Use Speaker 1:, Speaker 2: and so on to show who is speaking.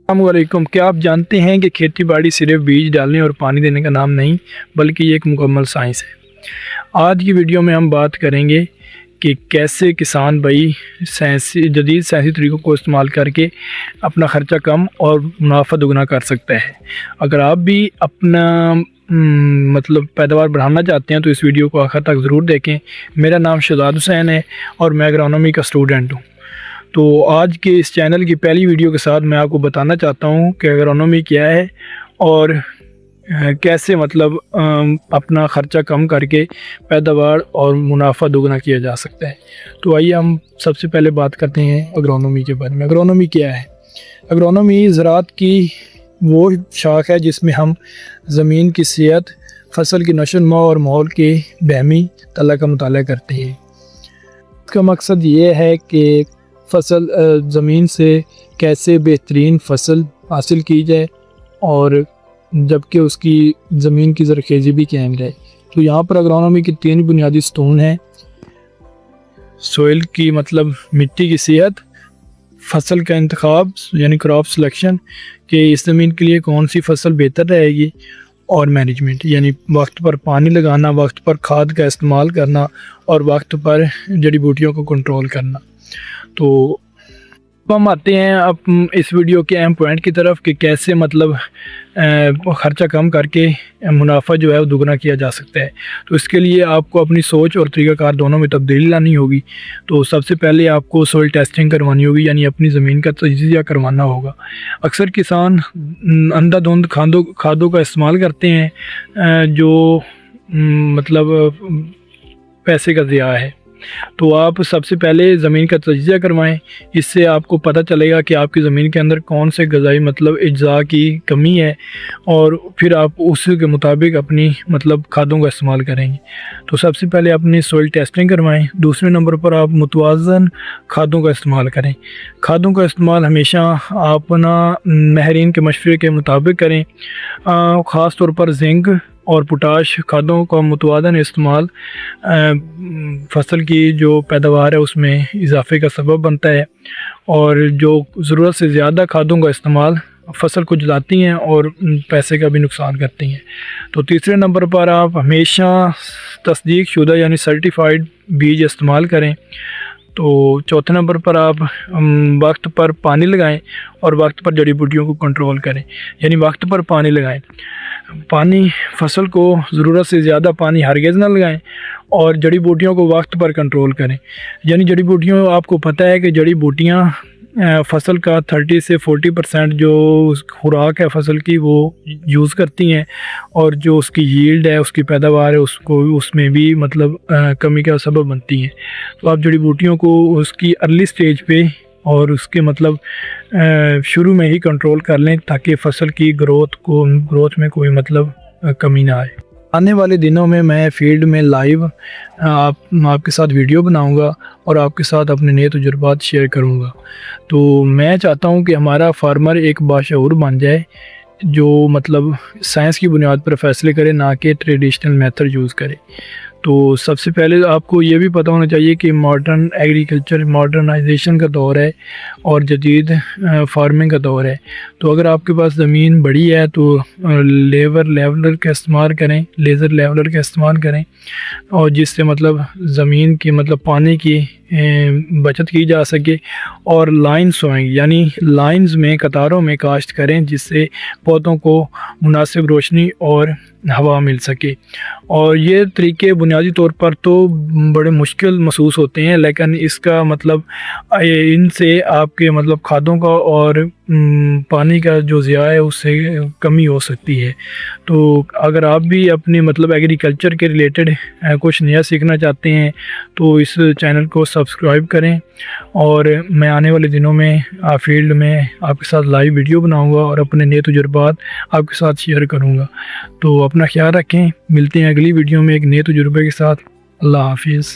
Speaker 1: السلام علیکم۔ کیا آپ جانتے ہیں کہ کھیتی باڑی صرف بیج ڈالنے اور پانی دینے کا نام نہیں بلکہ یہ ایک مکمل سائنس ہے۔ آج کی ویڈیو میں ہم بات کریں گے کہ کیسے کسان بھائی جدید سائنسی طریقوں کو استعمال کر کے اپنا خرچہ کم اور منافع دگنا کر سکتا ہے۔ اگر آپ بھی اپنا پیداوار بڑھانا چاہتے ہیں تو اس ویڈیو کو آخر تک ضرور دیکھیں۔ میرا نام شہزاد حسین ہے اور میں اگرونومی کا اسٹوڈنٹ ہوں۔ تو آج کے اس چینل کی پہلی ویڈیو کے ساتھ میں آپ کو بتانا چاہتا ہوں کہ اگرونومی کیا ہے اور کیسے اپنا خرچہ کم کر کے پیداوار اور منافع دوگنا کیا جا سکتا ہے۔ تو آئیے ہم سب سے پہلے بات کرتے ہیں اگرونومی کے بارے میں۔ اگرونومی کیا ہے؟ اگرونومی زراعت کی وہ شاخ ہے جس میں ہم زمین کی صحت، فصل کی نشو و نما اور ماحول کے باہمی تعلق کا مطالعہ کرتے ہیں۔ اس کا مقصد یہ ہے کہ زمین سے کیسے بہترین فصل حاصل کی جائے اور جبکہ اس کی زمین کی زرخیزی بھی قائم رہے۔ تو یہاں پر اگرونومی کی 3 بنیادی ستون ہیں: سوئل کی مٹی کی صحت، فصل کا انتخاب یعنی کراپ سلیکشن کہ اس زمین کے لیے کون سی فصل بہتر رہے گی، اور مینجمنٹ یعنی وقت پر پانی لگانا، وقت پر کھاد کا استعمال کرنا اور وقت پر جڑی بوٹیوں کو کنٹرول کرنا۔ تو ہم آتے ہیں اب اس ویڈیو کے اہم پوائنٹ کی طرف کہ کیسے خرچہ کم کر کے منافع جو ہے وہ دگنا کیا جا سکتا ہے۔ تو اس کے لیے آپ کو اپنی سوچ اور طریقہ کار دونوں میں تبدیلی لانی ہوگی۔ تو سب سے پہلے آپ کو سوئل ٹیسٹنگ کروانی ہوگی، یعنی اپنی زمین کا تجزیہ کروانا ہوگا۔ اکثر کسان اندھا دھند کھادوں کا استعمال کرتے ہیں جو پیسے کا ضیاع ہے۔ تو آپ سب سے پہلے زمین کا تجزیہ کروائیں۔ اس سے آپ کو پتہ چلے گا کہ آپ کی زمین کے اندر کون سے غذائی اجزاء کی کمی ہے، اور پھر آپ اس کے مطابق اپنی کھادوں کا استعمال کریں گے۔ تو سب سے پہلے اپنی سوئل ٹیسٹنگ کروائیں۔ دوسرے نمبر پر آپ متوازن کھادوں کا استعمال کریں۔ کھادوں کا استعمال ہمیشہ اپنا ماہرین کے مشورے کے مطابق کریں۔ خاص طور پر زنک اور پوٹاش کھادوں کا متوازن استعمال فصل کی جو پیداوار ہے اس میں اضافے کا سبب بنتا ہے، اور جو ضرورت سے زیادہ کھادوں کا استعمال فصل کو جلاتی ہیں اور پیسے کا بھی نقصان کرتی ہیں۔ تو تیسرے نمبر پر آپ ہمیشہ تصدیق شدہ یعنی سرٹیفائیڈ بیج استعمال کریں۔ تو چوتھے نمبر پر آپ وقت پر پانی لگائیں اور وقت پر جڑی بوٹیوں کو کنٹرول کریں، یعنی وقت پر پانی لگائیں۔ پانی فصل کو ضرورت سے زیادہ پانی ہرگز نہ لگائیں، اور جڑی بوٹیوں کو وقت پر کنٹرول کریں۔ یعنی جڑی بوٹیوں آپ کو پتہ ہے کہ جڑی بوٹیاں فصل کا 30 سے 40% جو خوراک ہے فصل کی وہ یوز کرتی ہیں، اور جو اس کی ییلڈ ہے، اس کی پیداوار ہے، اس میں بھی کمی کا سبب بنتی ہیں۔ تو آپ جڑی بوٹیوں کو اس کی ارلی سٹیج پہ اور اس کے شروع میں ہی کنٹرول کر لیں تاکہ فصل کی گروتھ میں کوئی کمی نہ آئے۔ آنے والے دنوں میں فیلڈ میں لائیو آپ کے ساتھ ویڈیو بناؤں گا اور آپ کے ساتھ اپنے نئے تجربات شیئر کروں گا۔ تو میں چاہتا ہوں کہ ہمارا فارمر ایک باشعور بن جائے جو سائنس کی بنیاد پر فیصلے کرے، نہ کہ ٹریڈیشنل میتھڈ یوز کرے۔ تو سب سے پہلے آپ کو یہ بھی پتہ ہونا چاہیے کہ ماڈرن ایگریکلچر ماڈرنائزیشن کا دور ہے اور جدید فارمنگ کا دور ہے۔ تو اگر آپ کے پاس زمین بڑی ہے تو لیولر کا استعمال کریں، لیزر لیولر کا استعمال کریں، اور جس سے زمین کی پانی کی بچت کی جا سکے، اور لائن سوئنگ یعنی لائنز میں قطاروں میں کاشت کریں جس سے پودوں کو مناسب روشنی اور ہوا مل سکے۔ اور یہ طریقے بنیادی طور پر تو بڑے مشکل محسوس ہوتے ہیں، لیکن اس کا ان سے آپ کے کھادوں کا اور پانی کا جو ضیاع ہے اس سے کمی ہو سکتی ہے۔ تو اگر آپ بھی اپنی ایگریکلچر کے ریلیٹڈ کچھ نیا سیکھنا چاہتے ہیں تو اس چینل کو سبسکرائب کریں، اور میں آنے والے دنوں میں فیلڈ میں آپ کے ساتھ لائیو ویڈیو بناؤں گا اور اپنے نئے تجربات آپ کے ساتھ شیئر کروں گا۔ تو اپنا خیال رکھیں، ملتے ہیں اگلی ویڈیو میں ایک نئے تجربے کے ساتھ۔ اللہ حافظ۔